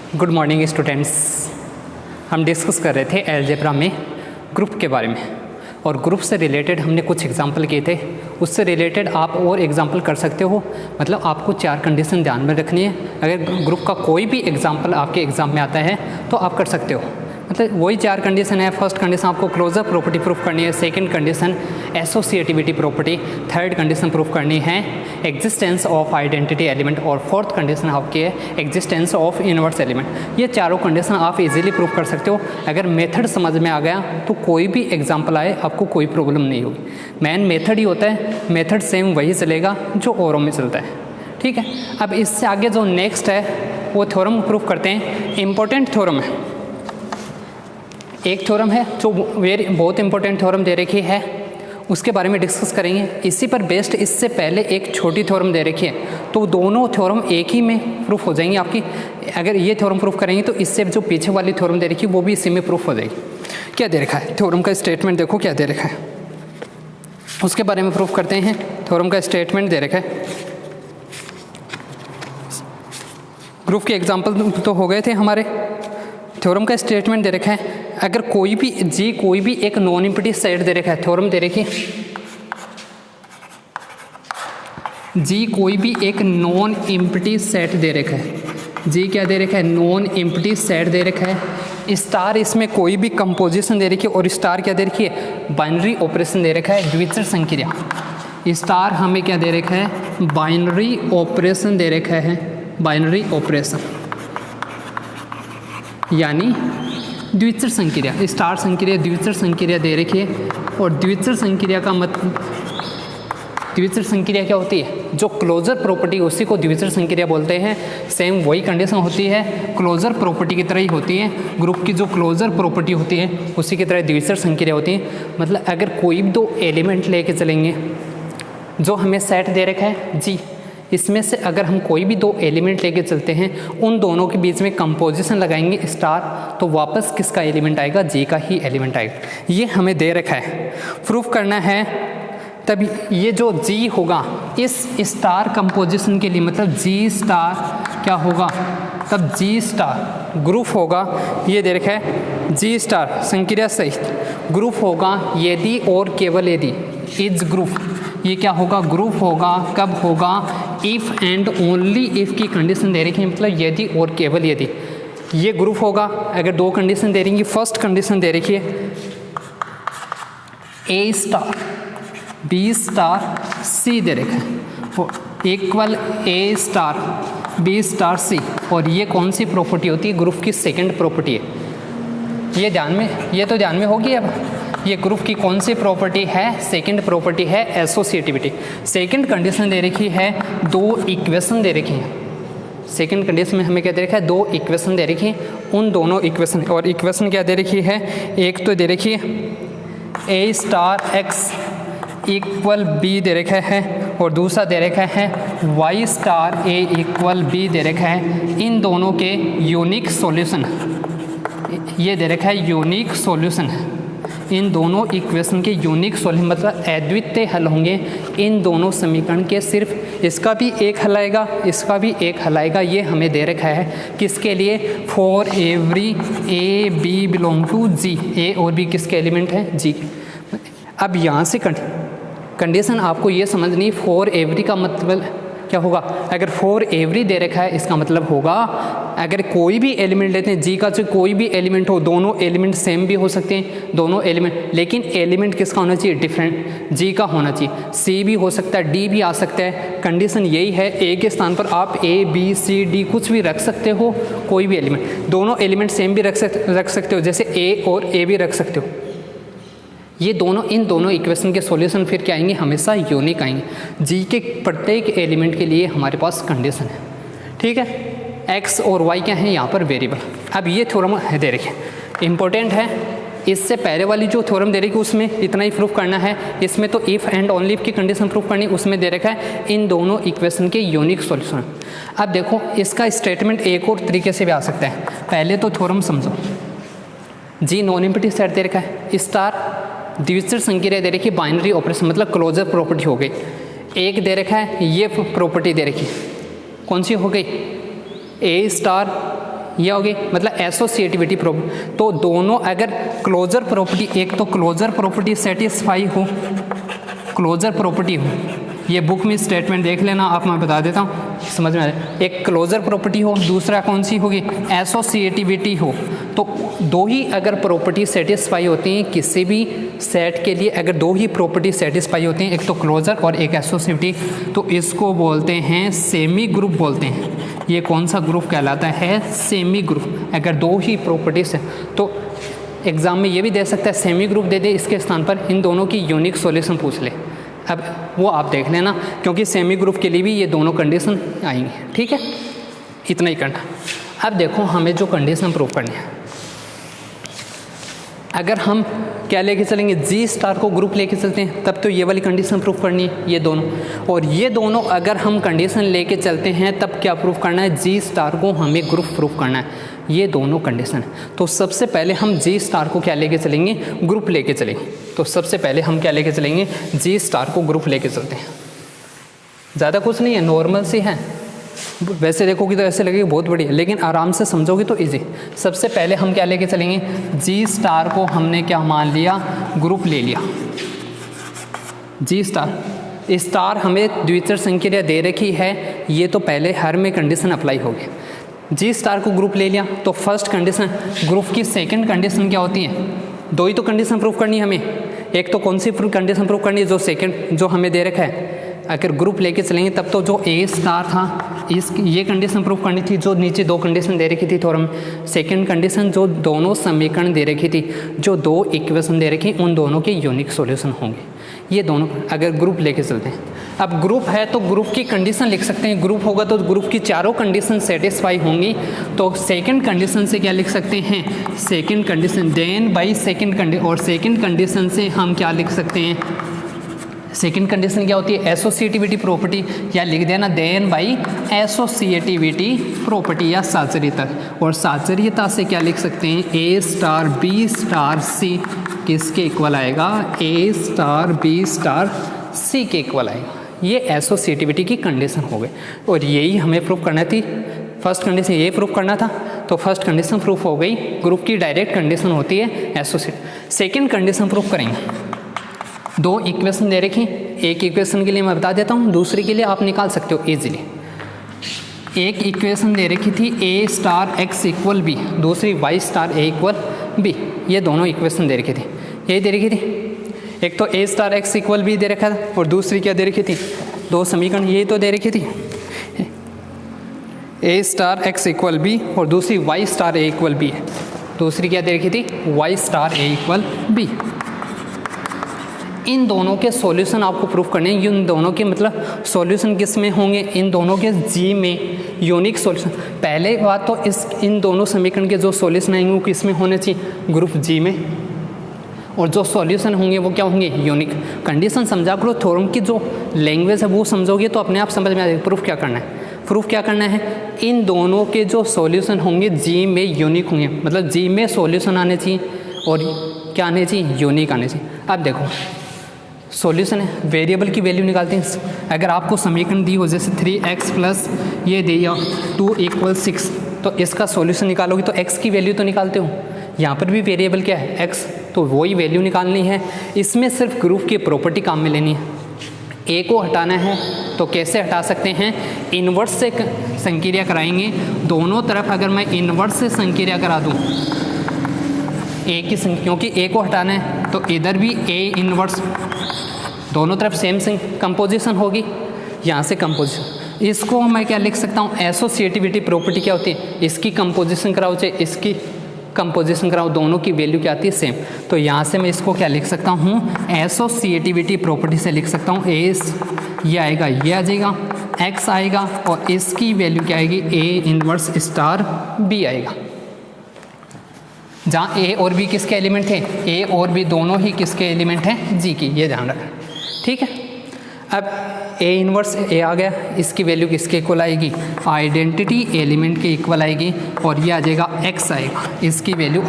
Good morning students. हम discuss कर रहे थे अलजेब्रा में ग्रुप के बारे में, और ग्रुप से रिलेटेड हमने कुछ एग्जांपल किए थे। उससे रिलेटेड आप और एग्जांपल कर सकते हो। मतलब आपको 4 कंडीशन ध्यान में रखनी है। अगर ग्रुप का कोई भी एग्जांपल आपके एग्ज़ाम में आता है तो आप कर सकते हो। मतलब वही 4 कंडीशन है। फर्स्ट कंडीशन आपको क्लोजर प्रॉपर्टी प्रूफ करनी है, second condition associativity property, third condition proof करनी है एग्जिस्टेंस ऑफ आइडेंटिटी एलिमेंट, और फोर्थ कंडीशन आपकी है एग्जिस्टेंस ऑफ इनवर्स एलिमेंट। ये चारों कंडीशन आप इजीली प्रूफ कर सकते हो। अगर मेथड समझ में आ गया तो कोई भी एग्जाम्पल आए आपको कोई प्रॉब्लम नहीं होगी। मेन मेथड ही होता है, मेथड सेम वही चलेगा जो औरों में चलता है। ठीक है, अब इससे आगे जो नेक्स्ट है वो थ्योरम प्रूफ करते हैं। इंपॉर्टेंट थ्योरम है, एक थ्योरम है जो बहुत इंपॉर्टेंट थ्योरम दे रखी है, उसके बारे में डिस्कस करेंगे। इसी पर बेस्ड इससे पहले एक छोटी थ्योरम दे रखी है, तो दोनों थ्योरम एक ही में प्रूफ हो जाएंगी आपकी। अगर ये थ्योरम प्रूफ करेंगे तो इससे जो पीछे वाली थ्योरम दे रखी है वो भी इसी में प्रूफ हो जाएगी। क्या दे रखा है थ्योरम का स्टेटमेंट, देखो क्या दे रखा है, उसके बारे में प्रूफ करते हैं। थ्योरम का स्टेटमेंट दे रखा है। ग्रुप के एग्जाम्पल तो हो गए थे हमारे। थ्योरम का स्टेटमेंट दे रखा है, अगर कोई भी एक नॉन एम्प्टी सेट दे रखा है। थ्योरम दे रखी जी, कोई भी एक नॉन एम्प्टी सेट दे रखा है। जी क्या दे रखा है, नॉन एम्प्टी सेट दे रखा है। स्टार इसमें कोई भी कंपोजिशन दे रखी है, और स्टार क्या दे रखी है, बाइनरी ऑपरेशन दे रखा है, द्विचर संक्रिया। स्टार हमें क्या दे रखा है, बाइनरी ऑपरेशन दे रखा है, बाइनरी ऑपरेशन यानी द्विचर संक्रिया। स्टार संक्रिया द्विचर संक्रिया दे रखी है, और द्विचर संक्रिया का मतलब, द्विचर संक्रिया क्या होती है, जो क्लोजर प्रॉपर्टी उसी को द्विचर संक्रिया बोलते हैं। सेम वही कंडीशन होती है, क्लोजर प्रॉपर्टी की तरह ही होती है। ग्रुप की जो क्लोजर प्रॉपर्टी होती है उसी की तरह द्विचर संक्रिया होती है। मतलब अगर कोई भी 2 एलिमेंट लेके चलेंगे, जो हमें सेट दे रखा है जी, इसमें से अगर हम कोई भी 2 एलिमेंट लेके चलते हैं, उन दोनों के बीच में कंपोजिशन लगाएंगे स्टार, तो वापस किसका एलिमेंट आएगा, जी का ही एलिमेंट आएगा। ये हमें दे रखा है, प्रूफ करना है। तब ये जो जी होगा इस स्टार कंपोजिशन के लिए, मतलब जी स्टार क्या होगा, तब जी स्टार ग्रुप होगा। ये दे रखा है जी स्टार संक्रिया सहित ग्रुप होगा यदि और केवल यदि, इज ग्रुप। ये क्या होगा, ग्रुप होगा। कब होगा, इफ़ एंड ओनली इफ़ की कंडीशन दे रखी है, मतलब यदि और केवल यदि ये ग्रुप होगा। अगर 2 कंडीशन दे रही है, फर्स्ट कंडीशन दे रखी है ए स्टार बी स्टार सी दे रखा है, इक्वल ए स्टार बी स्टार सी, और ये कौन सी प्रॉपर्टी होती है, ग्रुप की सेकंड प्रॉपर्टी है। ये तो ध्यान में होगी। अब ये ग्रुप की कौन सी प्रॉपर्टी है, सेकंड प्रॉपर्टी है एसोसिएटिविटी। सेकंड कंडीशन दे रखी है, 2 इक्वेशन दे रखी हैं। सेकंड कंडीशन में हमें क्या दे रखा है, 2 इक्वेशन दे रखी हैं। उन दोनों इक्वेशन, और इक्वेशन क्या दे रखी है, एक तो दे रखी है ए स्टार एक्स इक्वल बी दे रखा है, और दूसरा दे रखा है वाई स्टार ए इक्वल बी दे रखा है। इन दोनों के यूनिक सॉल्यूशन, ये दे रखा है यूनिक सॉल्यूशन। इन दोनों इक्वेशन के यूनिक सॉल्यूशन मतलब अद्वितीय हल होंगे इन दोनों समीकरण के। सिर्फ इसका भी एक हल आएगा, इसका भी एक हल आएगा। ये हमें दे रखा है किसके लिए, for every A B belong to G. A और बी किसके एलिमेंट हैं, जी। अब यहाँ से कंडीशन आपको ये समझनी, फॉर एवरी का मतलब क्या होगा, अगर फॉर एवरी दे रखा है इसका मतलब होगा अगर कोई भी एलिमेंट लेते हैं जी का, जो कोई भी एलिमेंट हो, दोनों एलिमेंट सेम भी हो सकते हैं, दोनों एलिमेंट, लेकिन एलिमेंट किसका होना चाहिए, डिफरेंट, जी का होना चाहिए। सी भी हो सकता है, डी भी आ सकता है। कंडीशन यही है, ए के स्थान पर आप ए बी सी डी कुछ भी रख सकते हो, कोई भी एलिमेंट। दोनों एलिमेंट सेम भी रख सकते हो, जैसे ए और ए भी रख सकते हो। ये दोनों, इन दोनों इक्वेशन के सॉल्यूशन फिर क्या आएंगे, हमेशा यूनिक आएंगे। जी के प्रत्येक एलिमेंट के लिए हमारे पास कंडीशन है। ठीक है, एक्स और वाई क्या है यहाँ पर वेरिएबल। अब ये थ्योरम है दे रखे, इंपॉर्टेंट है। इससे पहले वाली जो थ्योरम दे रखी उसमें इतना ही प्रूफ करना है। इसमें तो इफ़ एंड ओनली इफ की कंडीशन प्रूफ करनी, उसमें दे रखा है इन दोनों इक्वेशन के यूनिक सॉल्यूशन। अब देखो इसका स्टेटमेंट एक और तरीके से भी आ सकता है। पहले तो थ्योरम समझो, जी नॉन एम्प्टी सेट दे रखा है, स्टार द्विचर संक्रिया दे रखी, बाइनरी ऑपरेशन मतलब क्लोजर प्रॉपर्टी हो गई। एक दे रखा है, ये प्रॉपर्टी दे रखी, कौन सी हो गई, ए स्टार ये हो गई मतलब एसोसिएटिविटी प्रॉपर्टी। तो दोनों अगर क्लोजर प्रॉपर्टी, एक तो क्लोजर प्रॉपर्टी सेटिस्फाई हो, क्लोजर प्रॉपर्टी हो, ये बुक में स्टेटमेंट देख लेना आप, मैं बता देता हूँ समझ में आ जाए। एक क्लोजर प्रॉपर्टी हो, दूसरा कौन सी होगी, एसोसिएटिविटी हो। तो दो ही अगर प्रॉपर्टी सेटिस्फाई होती हैं किसी भी सेट के लिए, अगर दो ही प्रॉपर्टी सेटिस्फाई होती हैं, एक तो क्लोजर और एक एसोसिएटिविटी, तो इसको बोलते हैं सेमी ग्रुप बोलते हैं। ये कौन सा ग्रुप कहलाता है, सेमी ग्रुप। अगर दो ही प्रॉपर्टीज है तो एग्ज़ाम में ये भी दे सकता है सेमी ग्रुप दे दे, इसके स्थान पर इन दोनों की यूनिक सॉल्यूशन पूछ ले। अब वो आप देख लेना, क्योंकि सेमी ग्रुप के लिए भी ये दोनों कंडीशन आएंगे, ठीक है, इतना ही करना। अब देखो हमें जो कंडीशन प्रूव करनी है, अगर हम क्या लेके चलेंगे, जी स्टार को ग्रुप लेके चलते हैं, तब तो ये वाली कंडीशन प्रूफ करनी है, ये दोनों। और ये दोनों अगर हम कंडीशन लेके चलते हैं तब क्या प्रूफ करना है, जी स्टार को हमें ग्रुप प्रूफ करना है, ये दोनों कंडीशन है। तो सबसे पहले हम जी स्टार को क्या लेके चलेंगे, ग्रुप लेके चलेंगे। तो सबसे पहले हम क्या लेके चलेंगे, जी स्टार को ग्रुप लेके चलते हैं। ज़्यादा कुछ नहीं है, नॉर्मल सी है, वैसे देखोगे तो ऐसे लगेगा बहुत बढ़िया, लेकिन आराम से समझोगे तो इजी। सबसे पहले हम क्या लेके चलेंगे, जी स्टार को हमने क्या मान लिया, ग्रुप ले लिया। जी स्टार, स्टार हमें द्वितीय संक्रिया दे रखी है, ये तो पहले हर में कंडीशन अप्लाई होगी। जी स्टार को ग्रुप ले लिया तो फर्स्ट कंडीशन, ग्रुप की सेकंड कंडीशन क्या होती है, दो ही तो कंडीशन प्रूफ करनी है हमें। एक तो कौन सी कंडीशन प्रूफ करनी है, जो सेकंड जो हमें दे रखा है। अगर ग्रुप लेके चलेंगे तब तो जो ए स्टार था, इस ये कंडीशन प्रूफ करनी थी, जो नीचे दो कंडीशन दे रखी थी थोड़ा में। सेकंड कंडीशन जो दोनों समीकरण दे रखी थी, जो दो इक्वेशन दे रखी, उन दोनों के यूनिक सॉल्यूशन होंगे। ये दोनों अगर ग्रुप लेके चलते हैं, अब ग्रुप है तो ग्रुप की कंडीशन लिख सकते हैं। ग्रुप होगा तो ग्रुप की चारों कंडीशन सेटिस्फाई होंगी। तो सेकंड कंडीशन से क्या लिख सकते हैं, second condition then by second condition, और सेकंड कंडीशन से हम क्या लिख सकते हैं, सेकंड कंडीशन क्या होती है, एसोसिएटिविटी प्रॉपर्टी, या लिख देना देन बाई एसोसिएटिविटी प्रॉपर्टी या साचर्यता। और साचर्यता से क्या लिख सकते हैं, ए स्टार बी स्टार सी किसके इक्वल आएगा, ए स्टार बी स्टार सी के इक्वल आएगा। ये एसोसिएटिविटी की कंडीशन हो गई, और यही हमें प्रूफ करना थी। फर्स्ट कंडीशन ये प्रूफ करना था, तो फर्स्ट कंडीशन प्रूफ हो गई। ग्रुप की डायरेक्ट कंडीशन होती है एसोसिएट। सेकंड कंडीशन प्रूफ करेंगे, दो इक्वेशन दे रखी, एक इक्वेशन के लिए मैं बता देता हूँ, दूसरे के लिए आप निकाल सकते हो इजीली। एक इक्वेशन दे रखी थी ए स्टार एक्स इक्वल बी, दूसरी वाई स्टार ए इक्वल बी, ये दोनों इक्वेशन दे रखी थी, यही दे रखी थी। एक तो ए स्टार एक्स इक्वल बी दे रखा था, और दूसरी क्या दे रखी थी, दो समीकरण यही तो दे रखी थी, ए स्टार एक्स इक्वल बी और दूसरी वाई स्टार ए इक्वल बी है। दूसरी क्या दे रखी थी, वाई स्टार ए इक्वल बी। इन दोनों के सॉल्यूशन आपको प्रूफ करने हैं। इन दोनों के मतलब सॉल्यूशन किस में होंगे, इन दोनों के जी में यूनिक सॉल्यूशन। पहले बात तो इन दोनों समीकरण के जो सॉल्यूशन आएंगे वो किस में होने चाहिए, ग्रुप जी में, और जो सॉल्यूशन होंगे वो क्या होंगे, यूनिक। कंडीशन समझा करो, थ्योरम की जो लैंग्वेज है वो समझोगे तो अपने आप समझ में आ जाएगा। प्रूफ क्या करना है, प्रूफ क्या करना है, इन दोनों के जो सॉल्यूशन होंगे जी में यूनिक होंगे, मतलब जी में सॉल्यूशन आने चाहिए और क्या आने चाहिए, यूनिक आने चाहिए। अब देखो सॉल्यूशन है, वेरिएबल की वैल्यू निकालते हैं। अगर आपको समीकरण दी हो जैसे 3x प्लस ये दिया 2 = 6, तो इसका सॉल्यूशन निकालोगे तो x की वैल्यू तो निकालते हो। यहाँ पर भी वेरिएबल क्या है, x, तो वही वैल्यू निकालनी है। इसमें सिर्फ ग्रुप की प्रॉपर्टी काम में लेनी है। a को हटाना है तो कैसे हटा सकते हैं, इन्वर्स से संक्रिया कराएंगे। दोनों तरफ अगर मैं इन्वर्स से संक्रिया करा दूँ a की संख्या, क्योंकि a को हटाना है तो इधर भी a इन्वर्स, दोनों तरफ सेम कंपोजिशन होगी, यहाँ से कंपोजिशन। इसको मैं क्या लिख सकता हूँ, एसोसिएटिविटी प्रॉपर्टी क्या होती है, इसकी कंपोजिशन कराओ चाहे इसकी कंपोजिशन कराओ, दोनों की वैल्यू क्या आती है, सेम। तो यहाँ से मैं इसको क्या लिख सकता हूँ, एसोसिएटिविटी प्रॉपर्टी से लिख सकता हूँ एस, ये आएगा, ये आ जाएगा, एक्स आएगा, और इसकी वैल्यू क्या आएगी, ए इन्वर्स स्टार बी आएगा। जहाँ ए और बी किसके एलिमेंट थे, ए और बी दोनों ही किसके एलिमेंट हैं, जी की, ये ध्यान रखना, ठीक है। अब ए इन्वर्स ए आ गया, इसकी वैल्यू किसके इक्वल आएगी, आइडेंटिटी एलिमेंट के इक्वल आएगी, और ये आ जाएगा एक्स आएगा, इसकी वैल्यू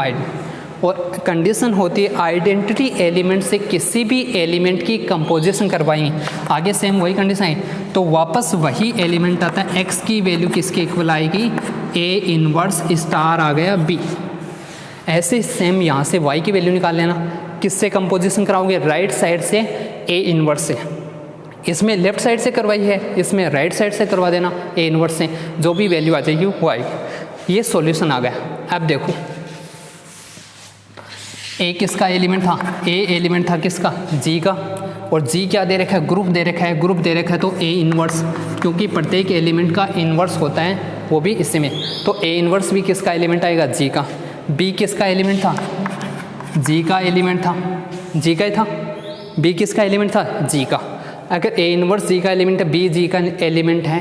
और कंडीशन होती है आइडेंटिटी एलिमेंट से किसी भी एलिमेंट की कंपोजिशन करवाएंगे, आगे सेम वही कंडीशन है तो वापस वही एलिमेंट आता है, x की वैल्यू किसके इक्वल आएगी, A इनवर्स स्टार आ गया B। ऐसे सेम यहाँ से y की वैल्यू निकाल लेना, किससे कंपोजिशन कराओगे, राइट साइड से A इनवर्स से, इसमें लेफ्ट साइड से करवाई है, इसमें राइट साइड से करवा देना A इनवर्स से, जो भी वैल्यू आ जाएगी वो आएगी। ये सॉल्यूशन आ गया। अब देखो A किसका एलिमेंट था, A एलिमेंट था किसका, G का, और G क्या दे रखा है, ग्रुप दे रखा है, ग्रुप दे रखा है तो A इनवर्स, क्योंकि प्रत्येक एलिमेंट का इनवर्स होता है वो भी इसी में, तो A इनवर्स भी किसका एलिमेंट आएगा, G का। B किसका एलिमेंट था, G का एलिमेंट था, G का ही था। B किसका एलिमेंट था, G का। अगर A इनवर्स G का एलिमेंट है, B G का एलिमेंट है,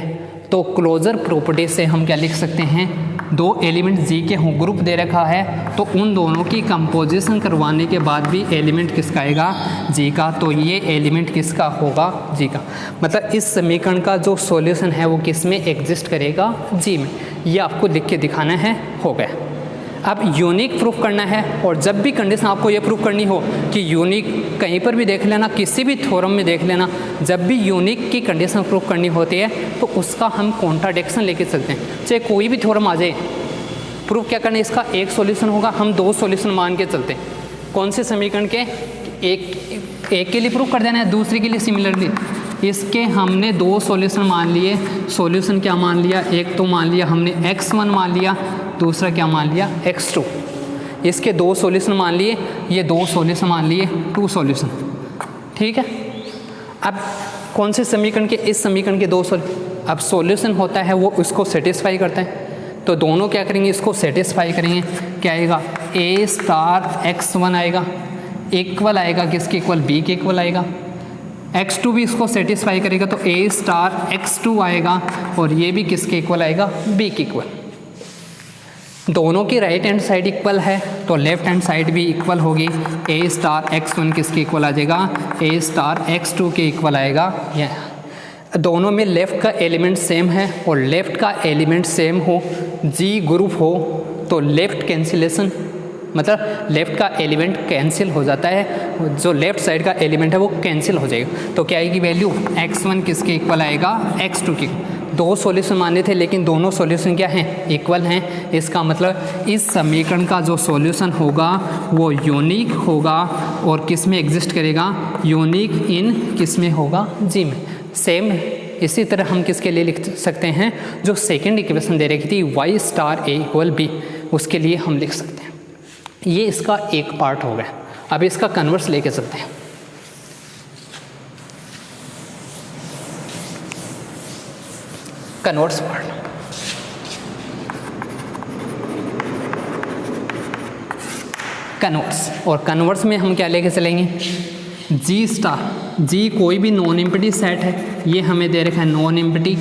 तो क्लोजर प्रॉपर्टी से हम क्या लिख सकते हैं, दो एलिमेंट G के हों, ग्रुप दे रखा है तो उन दोनों की कंपोजिशन करवाने के बाद भी एलिमेंट किसका आएगा, G का, तो ये एलिमेंट किसका होगा, G का। मतलब इस समीकरण का जो सॉल्यूशन है वो किस में एग्जिस्ट करेगा, G में। ये आपको लिख के दिखाना है, हो गया। अब यूनिक प्रूफ करना है, और जब भी कंडीशन आपको ये प्रूफ करनी हो कि यूनिक, कहीं पर भी देख लेना, किसी भी थ्योरम में देख लेना, जब भी यूनिक की कंडीशन प्रूफ करनी होती है तो उसका हम कॉन्ट्राडिक्शन लेके चलते हैं। चाहे कोई भी थ्योरम आ जाए, प्रूफ क्या करना है, इसका एक सॉल्यूशन होगा, हम दो सॉल्यूशन मान के चलते हैं। कौन से समीकरण के, एक के लिए प्रूफ कर देना है, दूसरे के लिए सिमिलरली। इसके हमने दो सॉल्यूशन मान लिए। सॉल्यूशन क्या मान लिया, एक तो मान लिया हमने x1 मान लिया, दूसरा क्या मान लिया, x2। इसके दो सॉल्यूशन मान लिए, ये दो सॉल्यूशन मान लिए, टू सॉल्यूशन, ठीक है। अब कौन से समीकरण के, इस समीकरण के दो अब सॉल्यूशन होता है वो उसको सेटिस्फाई करता है, तो दोनों क्या करेंगे, इसको सेटिस्फाई करेंगे। क्या आएगा, A स्टार x1 आएगा, इक्वल आएगा किसके इक्वल, B के इक्वल आएगा। x2 भी इसको सेटिस्फाई करेगा तो A स्टार x2 आएगा, और ये भी किसके इक्वल आएगा, B के इक्वल। दोनों की राइट हैंड साइड इक्वल है तो लेफ्ट हैंड साइड भी इक्वल होगी। A स्टार x1 किसके इक्वल आ जाएगा, A स्टार x2 के इक्वल आएगा। यह दोनों में लेफ़्ट का एलिमेंट सेम है, और लेफ़्ट का एलिमेंट सेम हो, G ग्रुप हो, तो लेफ़्ट कैंसिलेशन, मतलब लेफ़्ट का एलिमेंट कैंसिल हो जाता है, जो लेफ़्ट साइड का एलिमेंट है वो कैंसिल हो जाएगा। तो क्या आएगी वैल्यू, x1 किसके इक्वल आएगा, x2 के। दो सॉल्यूशन माने थे लेकिन दोनों सॉल्यूशन क्या हैं, इक्वल हैं। इसका मतलब इस समीकरण का जो सॉल्यूशन होगा वो यूनिक होगा, और किस में एग्जिस्ट करेगा, यूनिक इन किस में होगा, G में। सेम इसी तरह हम किसके लिए लिख सकते हैं, जो सेकेंड इक्वेशन दे रखी थी y star A equal B, उसके लिए हम लिख सकते हैं। ये इसका एक पार्ट हो गया। अब इसका कन्वर्स लेके चलते हैं। कन्वर्स पार्ट, कन्वर्स, और कन्वर्स में हम क्या लेके चलेंगे, G स्टार, G कोई भी नॉन एम्प्टी सेट है, ये हमें दे रखा है नॉन एम्प्टी,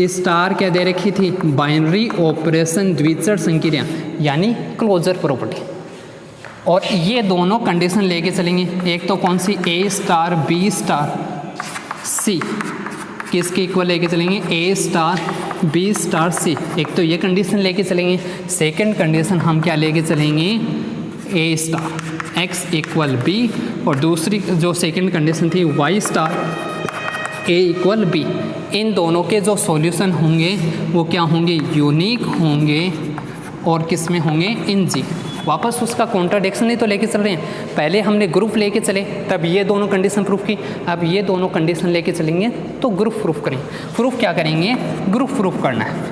स्टार क्या दे रखी थी, बाइनरी ऑपरेशन द्विचर संक्रिया, यानी क्लोजर प्रॉपर्टी। और ये दोनों कंडीशन लेके चलेंगे, एक तो कौन सी, A star B star C किसके इक्वल लेके चलेंगे, A star B star C, एक तो ये कंडीशन लेके चलेंगे। सेकंड कंडीशन हम क्या लेके चलेंगे, A star X equal B, और दूसरी जो सेकंड कंडीशन थी Y star A equal B। इन दोनों के जो सॉल्यूशन होंगे वो क्या होंगे, यूनिक होंगे, और किस में होंगे, इन G। वापस उसका कॉन्ट्राडिक्शन ही तो लेके चल रहे हैं। पहले हमने ग्रुप लेके चले तब ये दोनों कंडीशन प्रूफ की, अब ये दोनों कंडीशन लेके चलेंगे तो ग्रुप प्रूफ करेंगे। प्रूफ क्या करेंगे, ग्रुप प्रूफ करना है।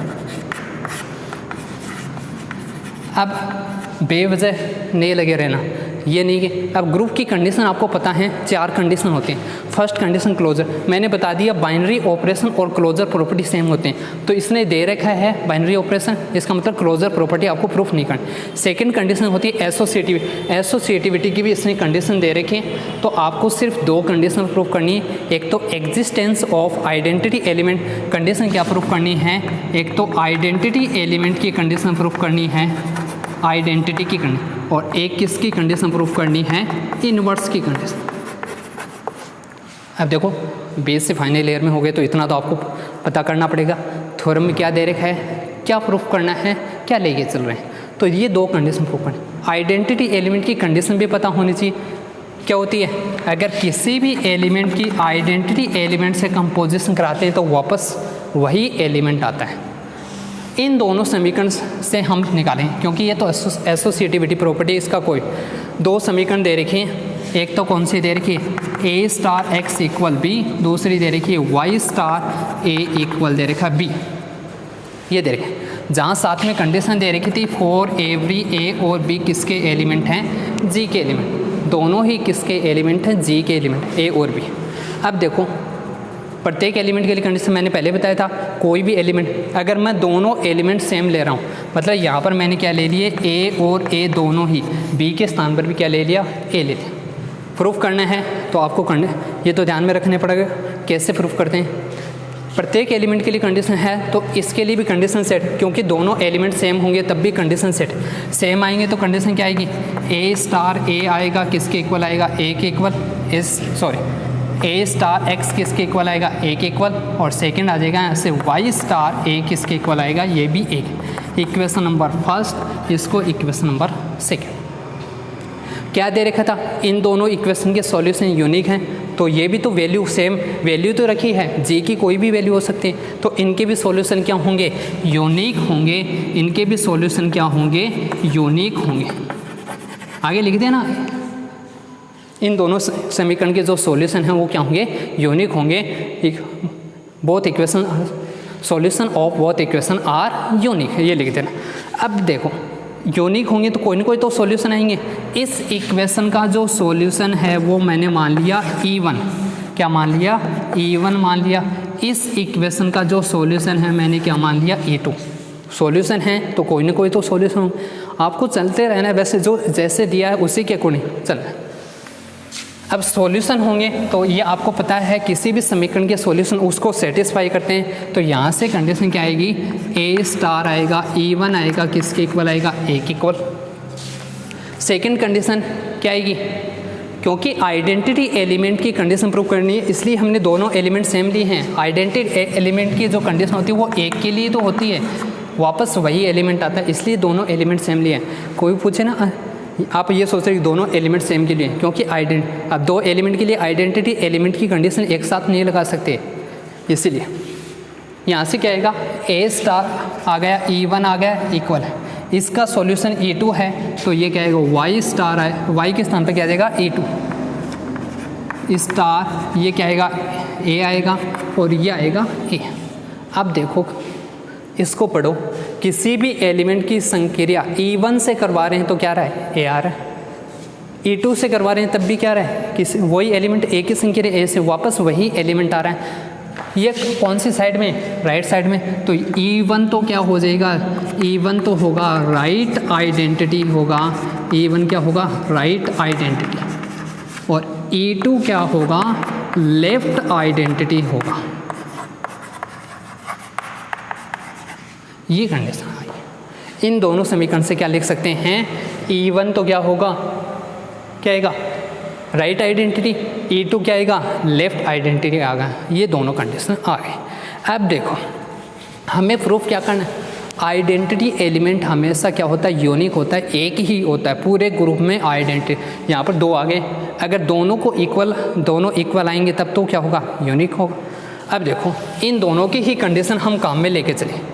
अब बेवजह नहीं लगे रहना, ये नहीं कि अब ग्रुप की कंडीशन आपको पता है, चार कंडीशन होते हैं। फर्स्ट कंडीशन क्लोजर, मैंने बता दिया बाइनरी ऑपरेशन और क्लोजर प्रॉपर्टी सेम होते हैं, तो इसने दे रखा है बाइनरी ऑपरेशन, इसका मतलब क्लोजर प्रॉपर्टी आपको प्रूफ नहीं करनी। सेकंड कंडीशन होती है एसोसिएटिविटी, एसोसिएटिविटी की भी इसने कंडीशन दे रखी है, तो आपको सिर्फ दो कंडीशन प्रूफ करनी है। एक तो existence of identity element, condition क्या प्रूफ करनी है, एक तो आइडेंटिटी एलिमेंट की कंडीशन प्रूफ करनी है, आइडेंटिटी की कंडीशन, और एक किसकी कंडीशन प्रूफ करनी है, इनवर्स की कंडीशन। अब देखो बेस से फाइनल ईयर में हो गए तो इतना तो आपको पता करना पड़ेगा, थ्योरम में क्या दे रखा है, क्या प्रूफ करना है, क्या लेके चल रहे हैं, तो ये दो कंडीशन प्रूफ करनी। आइडेंटिटी एलिमेंट की कंडीशन भी पता होनी चाहिए। क्या होती है, अगर किसी भी एलिमेंट की आइडेंटिटी एलिमेंट से कंपोजिशन कराते हैं तो वापस वही एलिमेंट आता है। इन दोनों समीकरण से हम निकालें, क्योंकि ये तो एसोसिएटिविटी प्रॉपर्टी, इसका कोई दो समीकरण दे रखी हैं। एक तो कौन सी दे रखी है, ए स्टार एक्स इक्वल बी, दूसरी दे रखी है वाई स्टार ए इक्वल दे रखा बी। ये दे रखे, जहाँ साथ में कंडीशन दे रखी थी फॉर एवरी ए और बी किसके एलिमेंट हैं, जी के एलिमेंट, दोनों ही किसके एलिमेंट हैं, जी के एलिमेंट, ए और बी। अब देखो प्रत्येक एलिमेंट के लिए कंडीशन मैंने पहले बताया था, कोई भी एलिमेंट अगर मैं दोनों एलिमेंट सेम ले रहा हूँ, मतलब यहाँ पर मैंने क्या ले लिए, ए और ए दोनों ही, बी के स्थान पर भी क्या ले लिया, ए ले लिया। प्रूफ करना है तो आपको करना, ये तो ध्यान में रखने पड़ेगा। कैसे प्रूफ करते हैं, प्रत्येक एलिमेंट के लिए कंडीशन है तो इसके लिए भी कंडीशन सेट, क्योंकि दोनों एलिमेंट सेम होंगे तब भी कंडीशन सेट सेम आएंगे। तो कंडीशन क्या आएगी, ए स्टार ए आएगा किसके इक्वल आएगा, ए के इक्वल, ए स्टार एक्स किसके इक्वल आएगा, ए के इक्वल, और सेकंड आ जाएगा यहाँ से वाई स्टार ए किसके इक्वल आएगा, ये भी ए। इक्वेशन नंबर फर्स्ट, इसको इक्वेशन नंबर सेकंड। क्या दे रखा था, इन दोनों इक्वेशन के सॉल्यूशन यूनिक हैं, तो ये भी तो वैल्यू सेम वैल्यू तो रखी है, जी की कोई भी वैल्यू हो सकती है, तो इनके भी सॉल्यूशन क्या होंगे, यूनिक होंगे। इनके भी सॉल्यूशन क्या होंगे, यूनिक होंगे। आगे लिख देना, इन दोनों समीकरण के जो सॉल्यूशन हैं वो क्या होंगे, यूनिक होंगे। Both equation, solution of both equation are unique, ये लिख देना। अब देखो यूनिक होंगे तो कोई ना कोई तो सॉल्यूशन आएंगे। इस इक्वेशन का जो सॉल्यूशन है वो मैंने मान लिया E1, क्या मान लिया, E1 मान लिया। इस इक्वेशन का जो सॉल्यूशन है मैंने क्या मान लिया, E2। सॉल्यूशन है तो कोई ना कोई तो सॉल्यूशन, आपको चलते रहना है, वैसे जो जैसे दिया है उसी के अकॉर्डिंग चलना। अब सॉल्यूशन होंगे तो ये आपको पता है किसी भी समीकरण के सॉल्यूशन उसको सेटिस्फाई करते हैं, तो यहाँ से कंडीशन क्या आएगी, ए स्टार आएगा, E1 आएगा किसके इक्वल आएगा, ए के इक्वल। सेकंड कंडीशन क्या आएगी, क्योंकि आइडेंटिटी एलिमेंट की कंडीशन प्रूव करनी है इसलिए हमने दोनों एलिमेंट सेम लिए हैं। आइडेंटिटी एलिमेंट की जो कंडीशन होती है वो एक के लिए तो होती है, वापस वही एलिमेंट आता है, इसलिए दोनों एलिमेंट सेम लिए हैं। कोई पूछे ना, आप ये सोच रहे कि दोनों एलिमेंट सेम के लिए, क्योंकि अब दो एलिमेंट के लिए आइडेंटिटी एलिमेंट की कंडीशन एक साथ नहीं लगा सकते, इसीलिए यहाँ से क्या आएगा, ए स्टार आ गया, E1 आ गया इक्वल है, इसका सॉल्यूशन E2 है, तो ये क्या आएगा, वाई स्टार आए, वाई के स्थान पर क्या आ जाएगा, E2 स्टार, ये क्या आएगा, ए आएगा, और ये आएगा ए। अब देखो इसको पढ़ो, किसी भी एलिमेंट की संक्रिया E1 से करवा रहे हैं तो क्या रहा है, ए आ रहा है, E2 से करवा रहे हैं तब भी क्या रहा है, किसी वही एलिमेंट ए की संक्रिया ए से, वापस वही एलिमेंट आ रहा है। ये कौन सी साइड में, राइट साइड में, तो E1 तो क्या हो जाएगा, E1 तो होगा राइट आइडेंटिटी होगा, E1 क्या होगा, राइट आइडेंटिटी, और E2 क्या होगा, लेफ्ट आइडेंटिटी होगा। ये कंडीशन आई। इन दोनों समीकरण से क्या लिख सकते हैं, E1 तो क्या होगा, क्या आएगा, राइट आइडेंटिटी, E2 क्या आएगा, लेफ्ट आइडेंटिटी आ गया। ये दोनों कंडीशन आ गए। अब देखो हमें प्रूफ क्या करना है, आइडेंटिटी एलिमेंट हमेशा क्या होता है, यूनिक होता है, एक ही होता है पूरे ग्रुप में आइडेंटिटी। यहाँ पर दो आ गए, अगर दोनों को दोनों इक्वल आएंगे तब तो क्या होगा, यूनिक होगा। अब देखो इन दोनों की ही कंडीशन हम काम में लेके चले।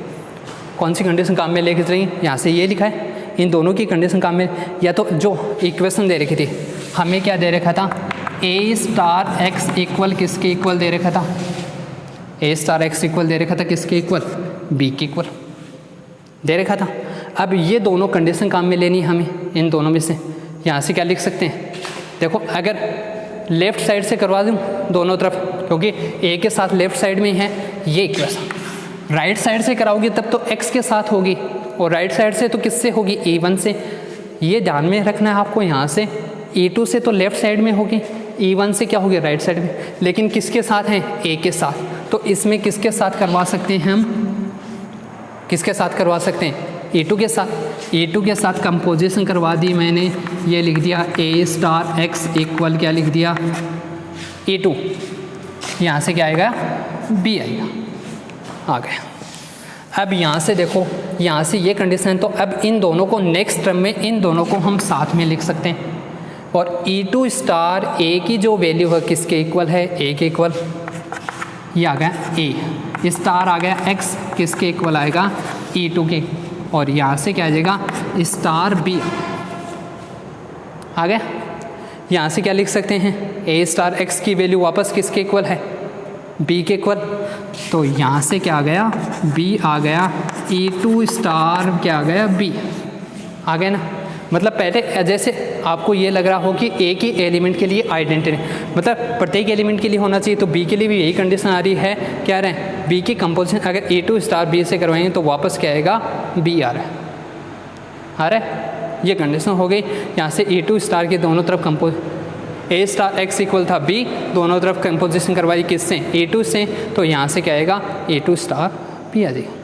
कौन सी कंडीशन काम में लेके चलेंगे, यहाँ से ये लिखा है, इन दोनों की कंडीशन काम में, या तो जो इक्वेशन दे रखी थी हमें क्या दे रखा था, ए स्टार एक्स इक्वल किसके इक्वल दे रखा था, ए स्टार एक्स इक्वल दे रखा था किसके इक्वल, बी के इक्वल दे रखा था। अब ये दोनों कंडीशन काम में लेनी है हमें, इन दोनों में से। यहाँ से क्या लिख सकते हैं, देखो अगर लेफ़्ट साइड से करवा दूँ दोनों तरफ, क्योंकि ए के साथ लेफ़्ट साइड में है ये इक्वेशन, राइट साइड से कराओगे तब तो x के साथ होगी, और राइट साइड से तो किससे होगी, E1 से। ये ध्यान में रखना है आपको, यहाँ से E2 से तो लेफ़्ट साइड में होगी, E1 से क्या होगी, राइट साइड में, लेकिन किसके साथ है, A के साथ। तो इसमें किसके साथ करवा सकते हैं हम, किसके साथ करवा सकते हैं, E2 के साथ। E2 के साथ कंपोजिशन करवा दी मैंने, ये लिख दिया ए स्टार एक्स इक्वल क्या लिख दिया, E2, यहाँ से क्या आएगा, B आएगा, आ गया। अब यहाँ से देखो, यहाँ से ये कंडीशन है, तो अब इन दोनों को नेक्स्ट टर्म में इन दोनों को हम साथ में लिख सकते हैं। और E2 स्टार ए की जो वैल्यू है किसके इक्वल है, ए के इक्वल, ये आ गया ए स्टार आ गया x किसके इक्वल आएगा, E2 के, और यहाँ से क्या आ जाएगा स्टार बी आ गया। यहाँ से क्या लिख सकते हैं, ए स्टार एक्स की वैल्यू वापस किसके इक्वल है, बी के इक्वल, तो यहाँ से क्या आ गया बी आ गया, E2 स्टार क्या आ गया बी आ गया ना। मतलब पहले जैसे आपको ये लग रहा हो कि ए की एलिमेंट के लिए आइडेंटिटी, मतलब प्रत्येक एलिमेंट के लिए होना चाहिए, तो बी के लिए भी यही कंडीशन आ रही है, क्या रहे हैं बी की कंपोजिशन अगर E2 स्टार बी से करवाएंगे तो वापस क्या आएगा बी आ रहा है, ये कंडीशन हो गई। यहाँ से E2 स्टार के दोनों तरफ कंपोज ए स्टार एक्स इक्वल था बी, दोनों तरफ कंपोजिशन करवाई किससे, E2 से, तो यहाँ से क्या आएगा E2 स्टार बी आ जाएगी।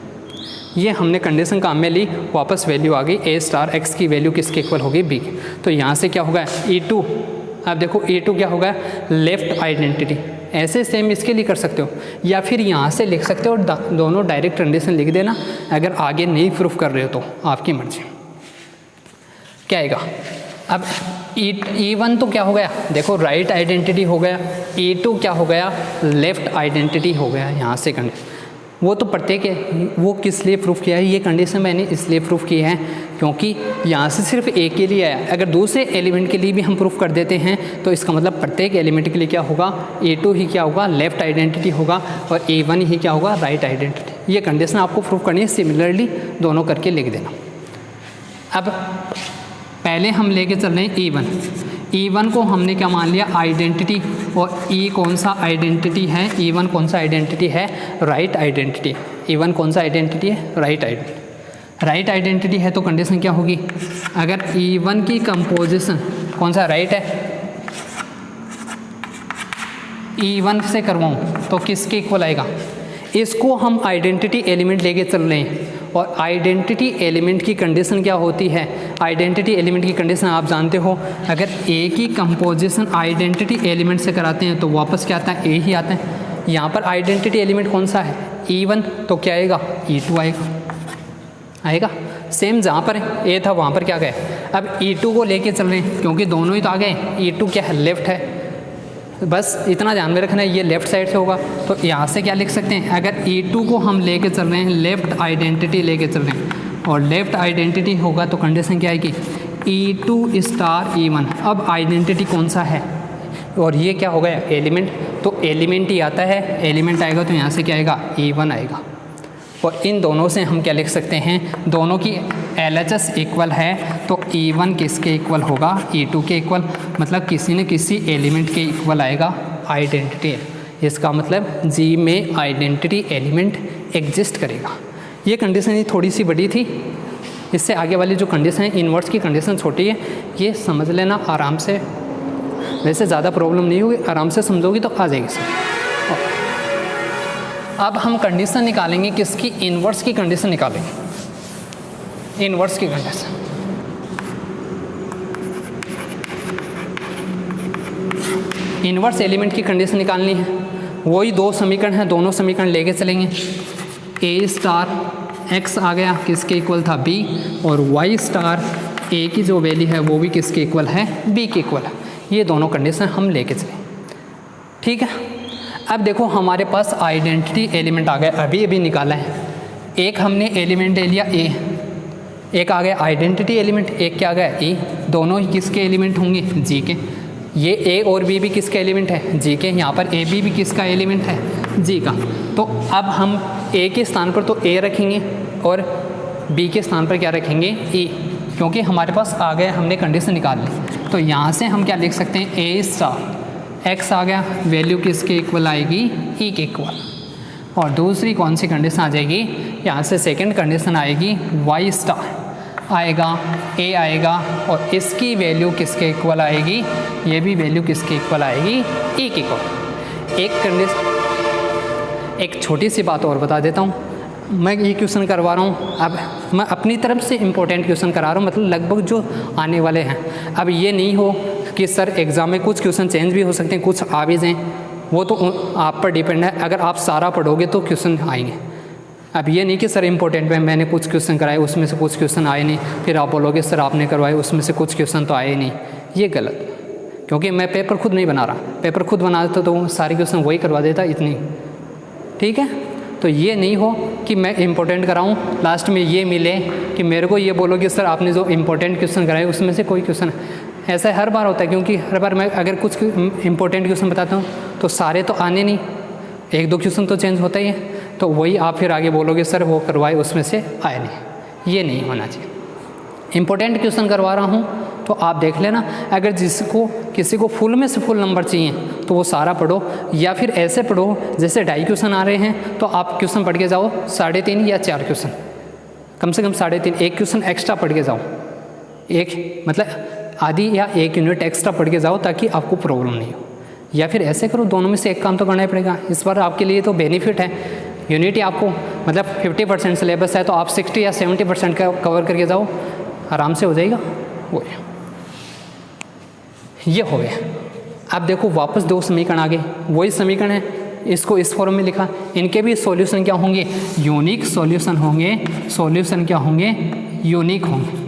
ये हमने कंडीशन काम में ली, वापस वैल्यू आ गई ए स्टार एक्स की वैल्यू किसके इक्वल होगी बी, तो यहाँ से क्या होगा E2, अब देखो E2 क्या होगा लेफ्ट आइडेंटिटी, ऐसे सेम इसके लिए कर सकते हो, या फिर यहाँ से लिख सकते हो, दोनों डायरेक्ट कंडीशन लिख देना, अगर आगे नहीं प्रूफ कर रहे हो तो आपकी मर्जी। क्या आएगा अब E1 तो क्या हो गया, देखो राइट आइडेंटिटी हो गया, E2 क्या हो गया लेफ्ट आइडेंटिटी हो गया। यहाँ से कंडीशन वो तो प्रत्येक है, वो किस लिए प्रूफ किया है, ये कंडीशन मैंने इसलिए प्रूफ की है क्योंकि यहाँ से सिर्फ ए के लिए आया, अगर दूसरे एलिमेंट के लिए भी हम प्रूफ कर देते हैं तो इसका मतलब प्रत्येक एलिमेंट के लिए क्या होगा, E2 ही क्या होगा लेफ्ट आइडेंटिटी होगा और E1 ही क्या होगा राइट आइडेंटिटी। ये कंडीशन आपको प्रूफ करनी है, सिमिलरली दोनों करके लिख देना। अब पहले हम लेके चल रहे हैं E1 को हमने क्या मान लिया आइडेंटिटी, और E कौन सा आइडेंटिटी है, E1 कौन सा आइडेंटिटी है राइट आइडेंटिटी, E1 कौन सा आइडेंटिटी है राइट आइडेंटिटी, राइट आइडेंटिटी है तो कंडीशन क्या होगी, अगर E1 की कंपोजिशन कौन सा राइट है, E1 से करवाऊँ तो किसके इक्वल आएगा, इसको हम आइडेंटिटी एलिमेंट लेके चल रहे हैं, और आइडेंटिटी एलिमेंट की कंडीशन क्या होती है, आइडेंटिटी एलिमेंट की कंडीशन आप जानते हो, अगर ए की कंपोजिशन आइडेंटिटी एलिमेंट से कराते हैं तो वापस क्या आता है ए ही आता है। यहाँ पर आइडेंटिटी एलिमेंट कौन सा है E1, तो क्या आएगा E2 आएगा। सेम जहाँ पर ए था वहाँ पर क्या गए, अब E2 को लेके चल रहे हैं क्योंकि दोनों ही तो आ गए, E2 क्या है लेफ्ट है, बस इतना ध्यान में रखना है ये लेफ़्ट साइड से होगा, तो यहाँ से क्या लिख सकते हैं, अगर E2 को हम लेके चल रहे हैं लेफ़्ट आइडेंटिटी लेके चल रहे हैं और लेफ़्ट आइडेंटिटी होगा तो कंडीशन क्या आएगी E2 स्टार E1। अब आइडेंटिटी कौन सा है और ये क्या हो गया एलिमेंट, तो एलिमेंट ही आता है, एलिमेंट आएगा तो यहाँ से क्या आएगा E1 आएगा। और इन दोनों से हम क्या लिख सकते हैं, दोनों की LHS इक्वल है तो E1 किसके इक्वल होगा E2 के इक्वल, मतलब किसी न किसी एलिमेंट के इक्वल आएगा आइडेंटिटी। इसका मतलब G में आइडेंटिटी एलिमेंट एग्जिस्ट करेगा। ये कंडीशन ही थोड़ी सी बड़ी थी, इससे आगे वाली जो कंडीशन है इन्वर्स की कंडीशन छोटी है, ये समझ लेना आराम से, वैसे ज़्यादा प्रॉब्लम नहीं होगी, आराम से समझोगी तो आ जाएगी सर। अब हम कंडीशन निकालेंगे किसकी, इन्वर्स की कंडीशन निकालेंगे, इन्वर्स की कंडीशन। इन्वर्स एलिमेंट की कंडीशन निकालनी है, वही दो समीकरण हैं, दोनों समीकरण लेके चलेंगे। ए स्टार एक्स आ गया किसके इक्वल था बी, और वाई स्टार ए की जो वैल्यू है वो भी किसके इक्वल है बी के इक्वल है। ये दोनों कंडीशन हम लेके चलें, ठीक है। अब देखो हमारे पास आइडेंटिटी एलिमेंट आ गया, अभी निकाला है। एक हमने एलिमेंट ले लिया ए, एक आ गया आइडेंटिटी एलिमेंट, एक क्या आ गया ई, दोनों ही किसके एलिमेंट होंगे जी के। ये ए और बी भी किसका एलिमेंट है जी के, यहाँ पर ए बी भी किसका एलिमेंट है जी का। तो अब हम ए के स्थान पर तो ए रखेंगे और बी के स्थान पर क्या रखेंगे ई, क्योंकि हमारे पास आ गया, हमने कंडीशन निकाल ली। तो यहाँ से हम क्या लिख सकते हैं, ए स्टार एक्स आ गया, वैल्यू किसके इक्वल आएगी ई के इक्वल। और दूसरी कौन सी कंडीशन आ जाएगी, यहाँ से सेकंड कंडीशन आएगी वाई स्टार आएगा, ए आएगा, और इसकी वैल्यू किसके इक्वल आएगी, ये भी वैल्यू किसके इक्वल आएगी ई के इक्वल। एक कंडीशन, एक छोटी सी बात और बता देता हूँ, मैं ये क्वेश्चन करवा रहा हूँ, अब मैं अपनी तरफ से इम्पोर्टेंट क्वेश्चन करा रहा हूँ, मतलब लगभग जो आने वाले हैं। अब ये नहीं हो कि सर एग्ज़ाम में कुछ क्वेश्चन चेंज भी हो सकते हैं, कुछ आ भी जाएँ, वो तो आप पर डिपेंड है। अगर आप सारा पढ़ोगे तो क्वेश्चन आएंगे, अब ये नहीं कि सर इंपॉर्टेंट में मैंने कुछ क्वेश्चन कराए उसमें से कुछ क्वेश्चन आए नहीं, फिर आप बोलोगे सर आपने करवाए उसमें से कुछ क्वेश्चन तो आए नहीं, ये गलत। क्योंकि मैं पेपर खुद नहीं बना रहा, पेपर खुद बना देता तो सारे क्वेश्चन वही करवा देता इतनी, ठीक है। तो ये नहीं हो कि मैं इंपॉर्टेंट कराऊं, लास्ट में ये मिले कि मेरे को ये बोलो कि सर आपने जो इंपॉर्टेंट क्वेश्चन कराए उसमें से कोई क्वेश्चन, ऐसा हर बार होता है। क्योंकि हर बार मैं अगर कुछ इंपॉर्टेंट क्वेश्चन बताता हूँ तो सारे तो आने नहीं, एक दो क्वेश्चन तो चेंज होता ही है, तो वही आप फिर आगे बोलोगे सर वो करवाए उसमें से आए नहीं, ये नहीं होना चाहिए। इंपॉर्टेंट क्वेश्चन करवा रहा हूँ तो आप देख लेना, अगर किसी को फुल में से फुल नंबर चाहिए तो वो सारा पढ़ो, या फिर ऐसे पढ़ो जैसे 2.5 क्वेश्चन आ रहे हैं तो आप क्वेश्चन पढ़ के जाओ 3.5 या 4 क्वेश्चन, कम से कम 3.5, एक क्वेश्चन एक्स्ट्रा पढ़ के जाओ, एक मतलब आधी या 1 यूनिट एक्स्ट्रा पढ़ के जाओ ताकि आपको प्रॉब्लम नहीं हो। या फिर ऐसे करो, दोनों में से एक काम तो करना ही पड़ेगा। इस बार आपके लिए तो बेनिफिट है, यूनिटी आपको मतलब 50% सिलेबस है तो आप 60 या 70% का कवर करके जाओ, आराम से हो जाएगा। वो ये हो गया। अब देखो वापस 2 समीकरण आ गए, वही समीकरण है, इसको इस फॉर्म में लिखा, इनके भी सॉल्यूशन क्या होंगे, यूनिक सॉल्यूशन होंगे। सॉल्यूशन क्या होंगे, यूनिक होंगे।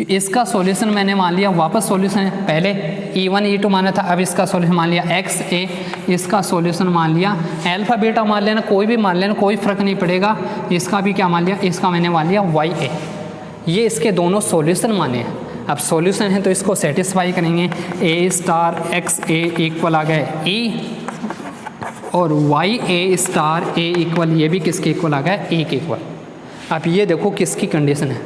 इसका सॉल्यूशन मैंने मान लिया, वापस सॉल्यूशन है, पहले E1 E2 माना था, अब इसका सॉल्यूशन मान लिया XA, इसका सॉल्यूशन मान लिया, अल्फा बीटा मान लेना, कोई भी मान लेना, कोई फर्क नहीं पड़ेगा। इसका भी क्या मान लिया, इसका मैंने मान लिया YA। ये इसके दोनों सॉल्यूशन माने हैं। अब सॉल्यूशन है तो इसको सेटिस्फाई करेंगे, A स्टार XA इक्वल आ गए E, और YA स्टार A इक्वल, ये भी किसके इक्वल आ गया, A के इक्वल। अब ये देखो किसकी कंडीशन है,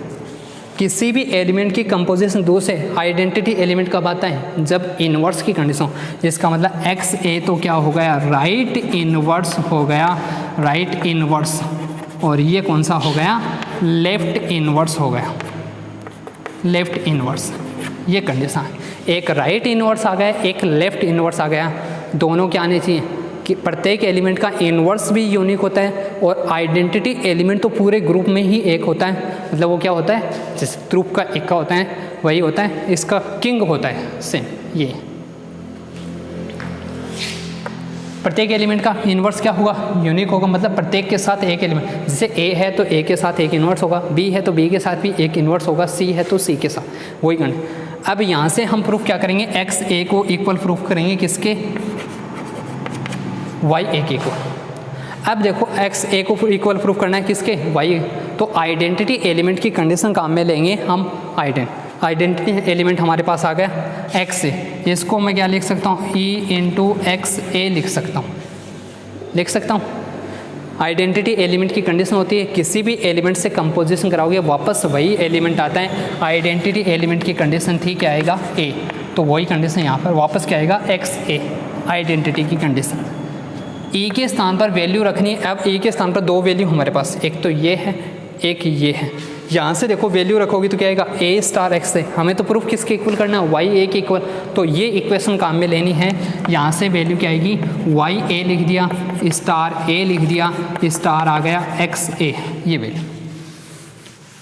किसी भी एलिमेंट की कंपोजिशन 2 से आइडेंटिटी एलिमेंट कब आता है, जब इनवर्स की कंडीशन, जिसका मतलब XA तो क्या हो गया, राइट इनवर्स हो गया, राइट इनवर्स, और ये कौन सा हो गया, लेफ्ट इनवर्स हो गया, लेफ्ट इनवर्स। ये कंडीशन है, एक राइट इनवर्स आ गया, एक लेफ्ट इनवर्स आ गया। दोनों क्या आने चाहिए कि प्रत्येक एलिमेंट का इनवर्स भी यूनिक होता है, और आइडेंटिटी एलिमेंट तो पूरे ग्रुप में ही एक होता है। मतलब वो क्या होता है, जिस ग्रुप का इक्का होता है वही होता है, इसका किंग होता है सेम। ये प्रत्येक एलिमेंट का इन्वर्स क्या होगा, यूनिक होगा, मतलब प्रत्येक के साथ एक एलिमेंट, जैसे A है तो A के साथ एक इन्वर्स होगा, B है तो B के साथ भी एक इन्वर्स होगा, C है तो C के साथ, वही गण। अब यहाँ से हम प्रूफ क्या करेंगे, XA को इक्वल प्रूफ करेंगे किसके, YA के इक्वल। अब देखो XA को इक्वल प्रूफ करना है किसके, YA, तो आइडेंटिटी एलिमेंट की कंडीशन काम में लेंगे हम। आइडेंटिटी एलिमेंट हमारे पास आ गया XA, इसको मैं क्या लिख सकता हूँ, E इंटू XA लिख सकता हूँ। आइडेंटिटी एलिमेंट की कंडीशन होती है किसी भी एलिमेंट से कंपोजिशन कराओगे वापस वही एलिमेंट आता है। आइडेंटिटी एलिमेंट की कंडीशन थी क्या आएगा, A, तो वही कंडीशन यहाँ पर वापस क्या आएगा, XA आइडेंटिटी की कंडीशन। E के स्थान पर वैल्यू रखनी है। अब E के स्थान पर 2 वैल्यू हमारे पास, एक तो ये है, एक ये है। यहाँ से देखो वैल्यू रखोगी तो क्या आएगा, A स्टार XA। हमें तो प्रूफ किसके इक्वल करना है, YA के इक्वल, तो ये इक्वेशन काम में लेनी है। यहाँ से वैल्यू क्या आएगी, YA लिख दिया, स्टार A लिख दिया, स्टार आ गया XA, ये वैल्यू।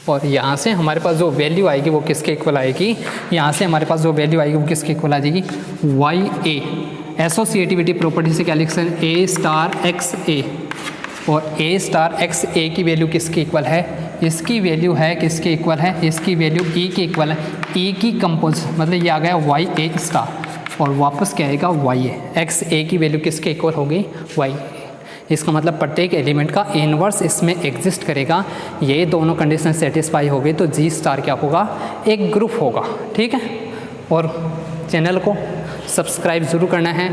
और यहाँ से हमारे पास जो वैल्यू आएगी वो किसके इक्वल आएगी, यहाँ से हमारे पास जो वैल्यू आएगी वो किसके इक्वल आ जाएगी, YA। एसोसिएटिविटी प्रॉपर्टी से क्या लिख सकते हैं, A स्टार XA, और A स्टार XA की वैल्यू किसके इक्वल है, इसकी वैल्यू है किसके इक्वल है, इसकी वैल्यू E के इक्वल है। E की कंपोज मतलब ये आ गया YA स्टार, और वापस क्या आएगा YA। XA की वैल्यू किसके इक्वल होगी, YA। इसका मतलब प्रत्येक एलिमेंट का इनवर्स इसमें एग्जिस्ट करेगा। ये दोनों कंडीशन सेटिस्फाई हो गई तो G स्टार क्या होगा, एक ग्रुप होगा, ठीक है। और चैनल को सब्सक्राइब ज़रूर करना है,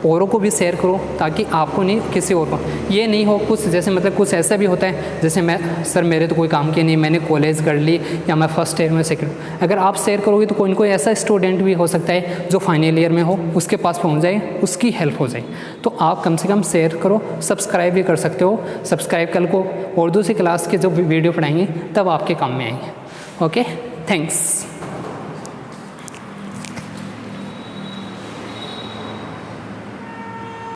औरों को भी शेयर करो ताकि आपको नहीं किसी और को ये नहीं हो। कुछ जैसे मतलब कुछ ऐसा भी होता है जैसे मैं, सर मेरे तो कोई काम की नहीं, मैंने कॉलेज कर ली या मैं फर्स्ट ईयर में सेकेंड, अगर आप शेयर करोगे तो कोई ना कोई ऐसा स्टूडेंट भी हो सकता है जो फाइनल ईयर में हो, उसके पास पहुंच जाए, उसकी हेल्प हो जाए। तो आप कम से कम शेयर करो, सब्सक्राइब भी कर सकते हो। सब्सक्राइब कल को और दूसरी क्लास के जब वीडियो पढ़ाएंगे तब आपके काम में आएंगे। Okay, thanks.